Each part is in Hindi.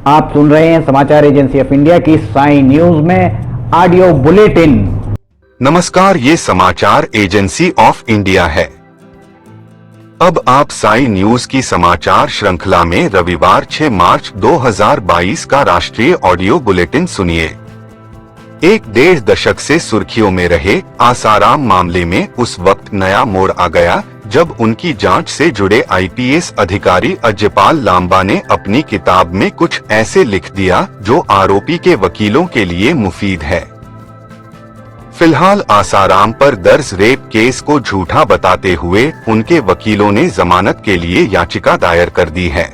आप सुन रहे हैं समाचार एजेंसी ऑफ इंडिया की साई न्यूज में ऑडियो बुलेटिन। नमस्कार, ये समाचार एजेंसी ऑफ इंडिया है। अब आप साई न्यूज की समाचार श्रृंखला में रविवार 6 मार्च 2022 का राष्ट्रीय ऑडियो बुलेटिन सुनिए। एक डेढ़ दशक से सुर्खियों में रहे आसाराम मामले में उस वक्त नया मोड़ आ गया जब उनकी जांच से जुड़े आईपीएस अधिकारी अजयपाल लांबा ने अपनी किताब में कुछ ऐसे लिख दिया जो आरोपी के वकीलों के लिए मुफीद है। फिलहाल आसाराम पर दर्ज रेप केस को झूठा बताते हुए उनके वकीलों ने जमानत के लिए याचिका दायर कर दी है।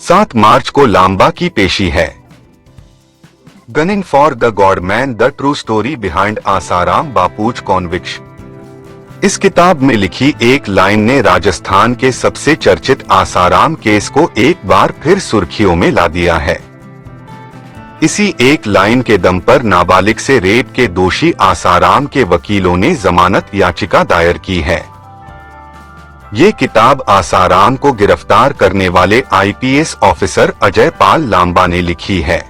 7 मार्च को लांबा की पेशी है। Gunning for the godman, the true story behind Asaram Bapu's conviction. इस किताब में लिखी एक लाइन ने राजस्थान के सबसे चर्चित आसाराम केस को एक बार फिर सुर्खियों में ला दिया है। इसी एक लाइन के दम पर नाबालिग से रेप के दोषी आसाराम के वकीलों ने जमानत याचिका दायर की है। ये किताब आसाराम को गिरफ्तार करने वाले आईपीएस ऑफिसर अजयपाल लांबा ने लिखी है।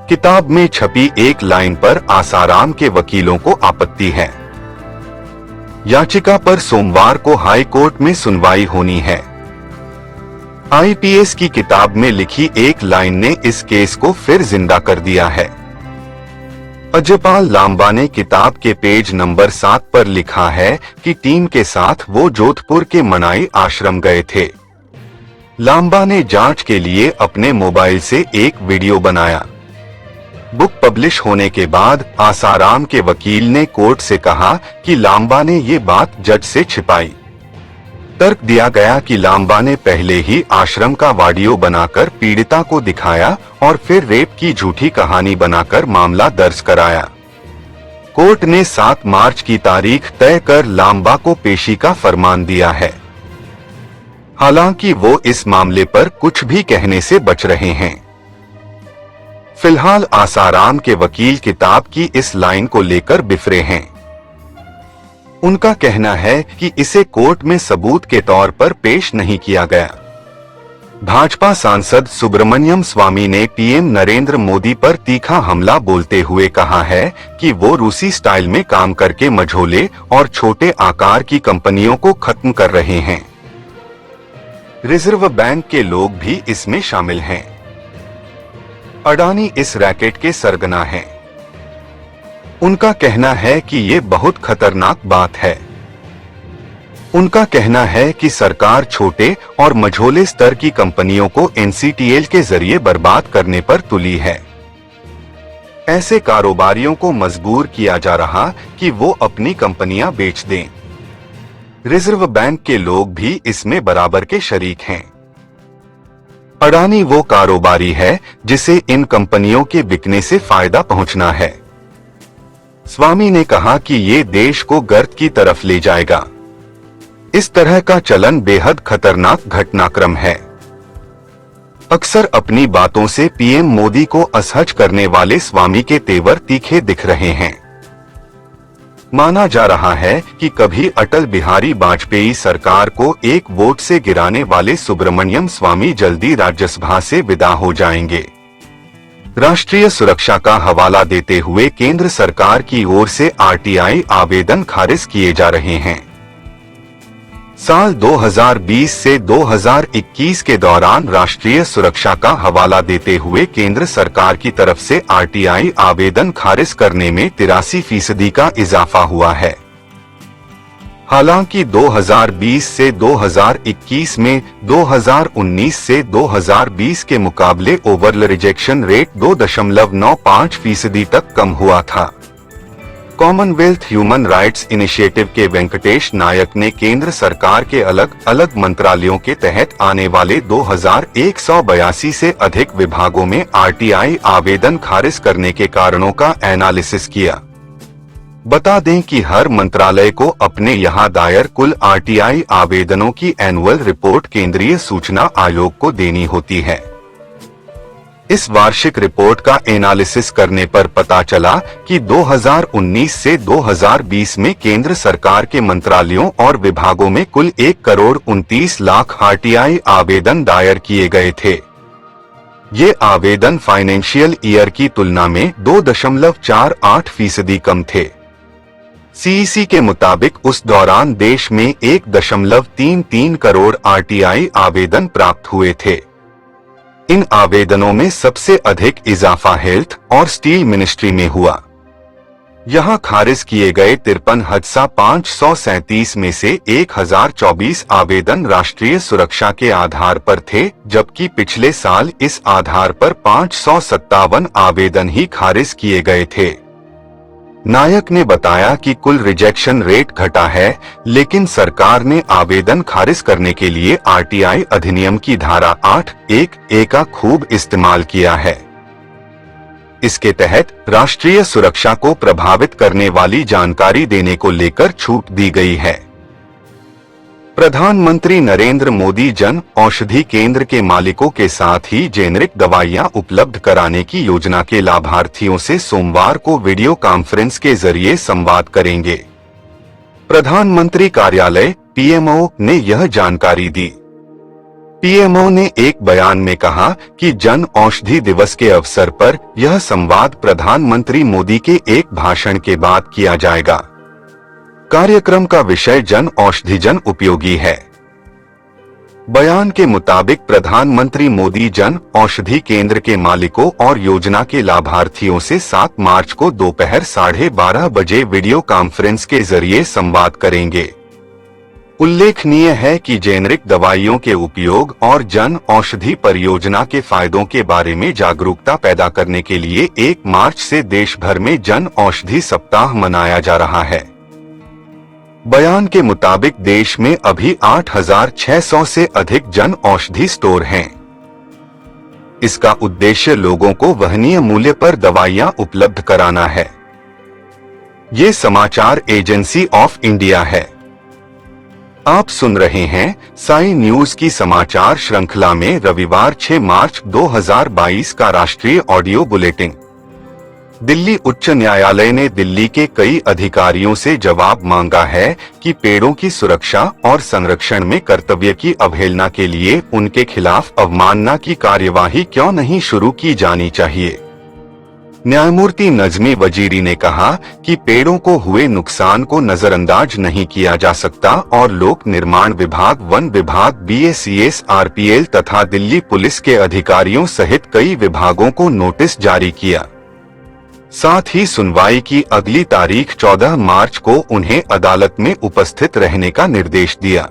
किताब में छपी एक लाइन पर आसाराम के वकीलों को आपत्ति है। याचिका पर सोमवार को हाई कोर्ट में सुनवाई होनी है। आईपीएस की किताब में लिखी एक लाइन ने इस केस को फिर जिंदा कर दिया है। अजयपाल लांबा ने किताब के पेज नंबर 7 पर लिखा है कि टीम के साथ वो जोधपुर के मनाई आश्रम गए थे। लांबा ने जांच के लिए अपने मोबाइल से एक वीडियो बनाया। बुक पब्लिश होने के बाद आसाराम के वकील ने कोर्ट से कहा कि लांबा ने ये बात जज से छिपाई। तर्क दिया गया कि लांबा ने पहले ही आश्रम का वीडियो बनाकर पीड़िता को दिखाया और फिर रेप की झूठी कहानी बनाकर मामला दर्ज कराया। कोर्ट ने 7 मार्च की तारीख तय कर लांबा को पेशी का फरमान दिया है। हालांकि वो इस मामले पर कुछ भी कहने से बच रहे हैं। फिलहाल आसाराम के वकील किताब की इस लाइन को लेकर बिफरे हैं। उनका कहना है कि इसे कोर्ट में सबूत के तौर पर पेश नहीं किया गया। भाजपा सांसद सुब्रमण्यम स्वामी ने पीएम नरेंद्र मोदी पर तीखा हमला बोलते हुए कहा है कि वो रूसी स्टाइल में काम करके मझोले और छोटे आकार की कंपनियों को खत्म कर रहे हैं। रिजर्व बैंक के लोग भी इसमें शामिल हैं। अडानी इस रैकेट के सरगना हैं। उनका कहना है कि ये बहुत खतरनाक बात है। उनका कहना है कि सरकार छोटे और मझोले स्तर की कंपनियों को एनसीटीएल के जरिए बर्बाद करने पर तुली है। ऐसे कारोबारियों को मजबूर किया जा रहा कि वो अपनी कंपनियां बेच दें। रिजर्व बैंक के लोग भी इसमें बराबर के शरीक हैं। अडानी वो कारोबारी है जिसे इन कंपनियों के बिकने से फायदा पहुंचना है। स्वामी ने कहा कि ये देश को गर्त की तरफ ले जाएगा। इस तरह का चलन बेहद खतरनाक घटनाक्रम है। अक्सर अपनी बातों से पीएम मोदी को असहज करने वाले स्वामी के तेवर तीखे दिख रहे हैं। माना जा रहा है कि कभी अटल बिहारी वाजपेयी सरकार को एक वोट से गिराने वाले सुब्रमण्यम स्वामी जल्दी राज्यसभा से विदा हो जाएंगे। राष्ट्रीय सुरक्षा का हवाला देते हुए केंद्र सरकार की ओर से आरटीआई आवेदन खारिज किए जा रहे हैं। साल 2020 से 2021 के दौरान राष्ट्रीय सुरक्षा का हवाला देते हुए केंद्र सरकार की तरफ से आरटीआई आवेदन खारिज करने में 83% का इजाफा हुआ है। हालांकि 2020 से 2021 में 2019 से 2020 के मुकाबले ओवरऑल रिजेक्शन रेट 2.95% तक कम हुआ था। कॉमनवेल्थ ह्यूमन राइट्स इनिशिएटिव के वेंकटेश नायक ने केंद्र सरकार के अलग अलग मंत्रालयों के तहत आने वाले 2182 से अधिक विभागों में आरटीआई आवेदन खारिज करने के कारणों का एनालिसिस किया। बता दें कि हर मंत्रालय को अपने यहां दायर कुल आरटीआई आवेदनों की एनुअल रिपोर्ट केंद्रीय सूचना आयोग को देनी होती है। इस वार्षिक रिपोर्ट का एनालिसिस करने पर पता चला कि 2019 से 2020 में केंद्र सरकार के मंत्रालयों और विभागों में कुल 1,29,00,000 आरटीआई आवेदन दायर किए गए थे। ये आवेदन फाइनेंशियल ईयर की तुलना में 2.48% कम थे। सीईसी के मुताबिक उस दौरान देश में 1.33 करोड़ आरटीआई आवेदन प्राप्त हुए थे। इन आवेदनों में सबसे अधिक इजाफा हेल्थ और स्टील मिनिस्ट्री में हुआ। यहां खारिज किए गए 53,537 में से 1,024 आवेदन राष्ट्रीय सुरक्षा के आधार पर थे, जबकि पिछले साल इस आधार पर 557 आवेदन ही खारिज किए गए थे। नायक ने बताया कि कुल रिजेक्शन रेट घटा है, लेकिन सरकार ने आवेदन खारिज करने के लिए आरटीआई अधिनियम की धारा 8(1)(a) का खूब इस्तेमाल किया है। इसके तहत राष्ट्रीय सुरक्षा को प्रभावित करने वाली जानकारी देने को लेकर छूट दी गई है। प्रधानमंत्री नरेंद्र मोदी जन औषधि केंद्र के मालिकों के साथ ही जेनेरिक दवाइयां उपलब्ध कराने की योजना के लाभार्थियों से सोमवार को वीडियो कॉन्फ्रेंस के जरिए संवाद करेंगे। प्रधानमंत्री कार्यालय (पीएमओ) ने यह जानकारी दी। पीएमओ ने एक बयान में कहा कि जन औषधि दिवस के अवसर पर यह संवाद प्रधानमंत्री मोदी के एक भाषण के बाद किया जाएगा। कार्यक्रम का विषय जन औषधि जन उपयोगी है। बयान के मुताबिक प्रधानमंत्री मोदी जन औषधि केंद्र के मालिकों और योजना के लाभार्थियों से 7 मार्च को दोपहर 12:30 बजे वीडियो कॉन्फ्रेंस के जरिए संवाद करेंगे। उल्लेखनीय है कि जेनेरिक दवाइयों के उपयोग और जन औषधि परियोजना के फायदों के बारे में जागरूकता पैदा करने के लिए 1 मार्च से देश भर में जन औषधि सप्ताह मनाया जा रहा है। बयान के मुताबिक देश में अभी 8,600 से अधिक जन औषधि स्टोर हैं। इसका उद्देश्य लोगों को वहनीय मूल्य पर दवाइयां उपलब्ध कराना है। ये समाचार एजेंसी ऑफ इंडिया है। आप सुन रहे हैं साई न्यूज की समाचार श्रृंखला में रविवार 6 मार्च 2022 का राष्ट्रीय ऑडियो बुलेटिन। दिल्ली उच्च न्यायालय ने दिल्ली के कई अधिकारियों से जवाब मांगा है कि पेड़ों की सुरक्षा और संरक्षण में कर्तव्य की अवहेलना के लिए उनके खिलाफ अवमानना की कार्यवाही क्यों नहीं शुरू की जानी चाहिए। न्यायमूर्ति नजमी वजीरी ने कहा कि पेड़ों को हुए नुकसान को नजरअंदाज नहीं किया जा सकता और लोक निर्माण विभाग, वन विभाग, बीएसीएस, आरपीएल तथा दिल्ली पुलिस के अधिकारियों सहित कई विभागों को नोटिस जारी किया। साथ ही सुनवाई की अगली तारीख 14 मार्च को उन्हें अदालत में उपस्थित रहने का निर्देश दिया।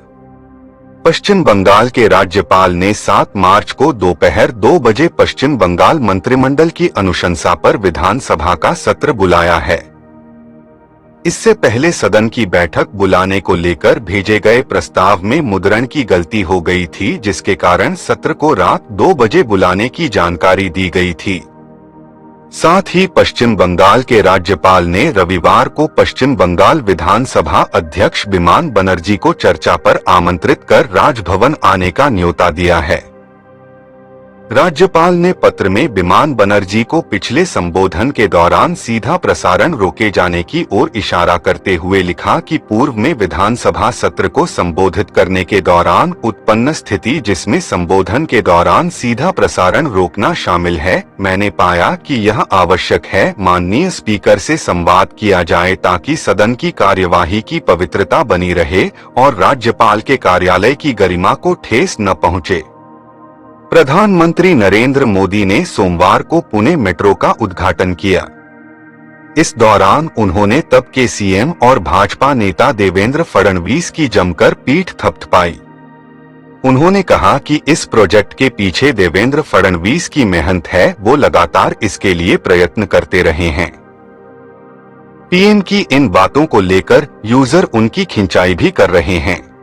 पश्चिम बंगाल के राज्यपाल ने 7 मार्च को दोपहर 2 बजे पश्चिम बंगाल मंत्रिमंडल की अनुशंसा पर विधानसभा का सत्र बुलाया है। इससे पहले सदन की बैठक बुलाने को लेकर भेजे गए प्रस्ताव में मुद्रण की गलती हो गई थी, जिसके कारण सत्र को रात 2 बजे बुलाने की जानकारी दी गई थी। साथ ही पश्चिम बंगाल के राज्यपाल ने रविवार को पश्चिम बंगाल विधानसभा अध्यक्ष बिमान बनर्जी को चर्चा पर आमंत्रित कर राजभवन आने का न्योता दिया है। राज्यपाल ने पत्र में बिमान बनर्जी को पिछले संबोधन के दौरान सीधा प्रसारण रोके जाने की ओर इशारा करते हुए लिखा कि पूर्व में विधानसभा सत्र को संबोधित करने के दौरान उत्पन्न स्थिति जिसमें संबोधन के दौरान सीधा प्रसारण रोकना शामिल है, मैंने पाया कि यह आवश्यक है माननीय स्पीकर से संवाद किया जाए ताकि सदन की कार्यवाही की पवित्रता बनी रहे और राज्यपाल के कार्यालय की गरिमा को ठेस न पहुँचे। प्रधानमंत्री नरेंद्र मोदी ने सोमवार को पुणे मेट्रो का उद्घाटन किया। इस दौरान उन्होंने तब के सीएम और भाजपा नेता देवेंद्र फडणवीस की जमकर पीठ थपथपाई। उन्होंने कहा कि इस प्रोजेक्ट के पीछे देवेंद्र फडणवीस की मेहनत है, वो लगातार इसके लिए प्रयत्न करते रहे हैं। पीएम की इन बातों को लेकर यूजर उनकी खिंचाई भी कर रहे हैं।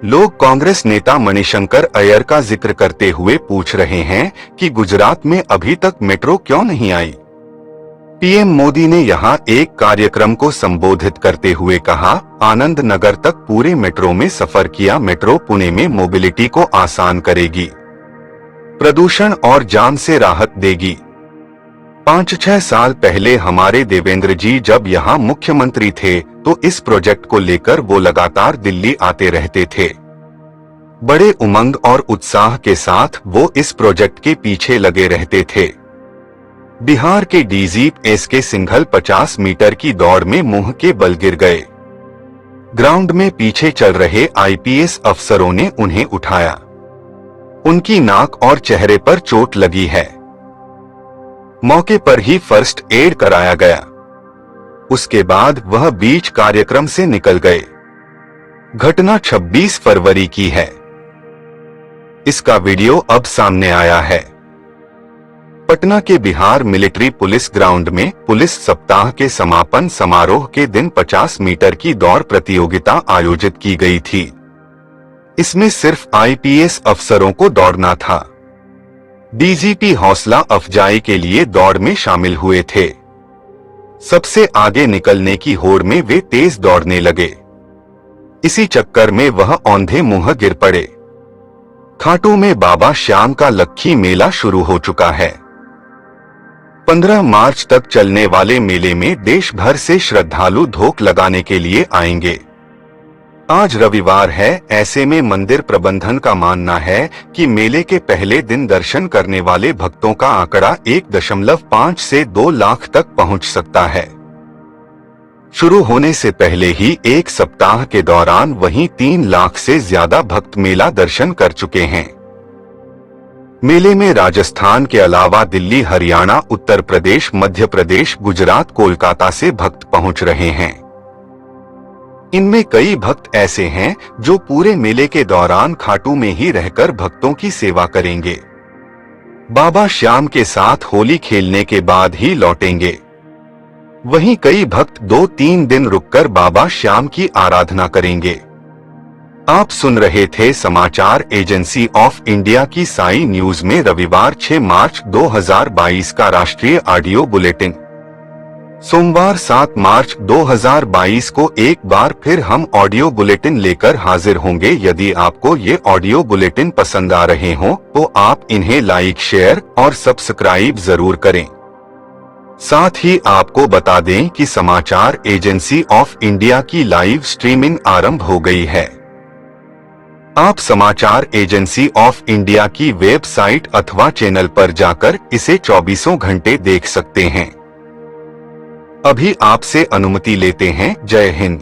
लोग कांग्रेस नेता मणिशंकर अय्यर का जिक्र करते हुए पूछ रहे हैं कि गुजरात में अभी तक मेट्रो क्यों नहीं आई। पीएम मोदी ने यहां एक कार्यक्रम को संबोधित करते हुए कहा, आनंद नगर तक पूरे मेट्रो में सफर किया। मेट्रो पुणे में मोबिलिटी को आसान करेगी, प्रदूषण और जाम से राहत देगी। 5-6 साल पहले हमारे देवेंद्र जी जब यहाँ मुख्यमंत्री थे तो इस प्रोजेक्ट को लेकर वो लगातार दिल्ली आते रहते थे। बड़े उमंग और उत्साह के साथ वो इस प्रोजेक्ट के पीछे लगे रहते थे। बिहार के डीजी एसके सिंघल 50 मीटर की दौड़ में मुंह के बल गिर गए। ग्राउंड में पीछे चल रहे आईपीएस अफसरों ने उन्हें उठाया। उनकी नाक और चेहरे पर चोट लगी है। मौके पर ही फर्स्ट एड कराया गया। उसके बाद वह बीच कार्यक्रम से निकल गए। घटना 26 फरवरी की है। इसका वीडियो अब सामने आया है। पटना के बिहार मिलिट्री पुलिस ग्राउंड में पुलिस सप्ताह के समापन समारोह के दिन 50 मीटर की दौड़ प्रतियोगिता आयोजित की गई थी। इसमें सिर्फ आईपीएस अफसरों को दौड़ना था। डीजीपी हौसला अफजाई के लिए दौड़ में शामिल हुए थे। सबसे आगे निकलने की होड़ में वे तेज दौड़ने लगे। इसी चक्कर में वह औंधे मुंह गिर पड़े। खाटू में बाबा श्याम का लक्खी मेला शुरू हो चुका है। 15 मार्च तक चलने वाले मेले में देश भर से श्रद्धालु धोख लगाने के लिए आएंगे। आज रविवार है, ऐसे में मंदिर प्रबंधन का मानना है कि मेले के पहले दिन दर्शन करने वाले भक्तों का आंकड़ा 1.5 से 2 लाख तक पहुंच सकता है। शुरू होने से पहले ही एक सप्ताह के दौरान वहीं 3 लाख से ज्यादा भक्त मेला दर्शन कर चुके हैं। मेले में राजस्थान के अलावा दिल्ली, हरियाणा, उत्तर प्रदेश, मध्य प्रदेश, गुजरात, कोलकाता से भक्त पहुंच रहे हैं। इनमें कई भक्त ऐसे हैं जो पूरे मेले के दौरान खाटू में ही रहकर भक्तों की सेवा करेंगे। बाबा श्याम के साथ होली खेलने के बाद ही लौटेंगे। वहीं कई भक्त 2-3 दिन रुककर बाबा श्याम की आराधना करेंगे। आप सुन रहे थे समाचार एजेंसी ऑफ इंडिया की साई न्यूज में रविवार 6 मार्च 2022 का राष्ट्रीय ऑडियो बुलेटिन। सोमवार 7 मार्च 2022 को एक बार फिर हम ऑडियो बुलेटिन लेकर हाजिर होंगे। यदि आपको ये ऑडियो बुलेटिन पसंद आ रहे हो तो आप इन्हें लाइक, शेयर और सब्सक्राइब जरूर करें। साथ ही आपको बता दें कि समाचार एजेंसी ऑफ इंडिया की लाइव स्ट्रीमिंग आरंभ हो गई है। आप समाचार एजेंसी ऑफ इंडिया की वेबसाइट अथवा चैनल पर जाकर इसे 24 घंटे देख सकते हैं। अभी आपसे अनुमति लेते हैं। जय हिंद।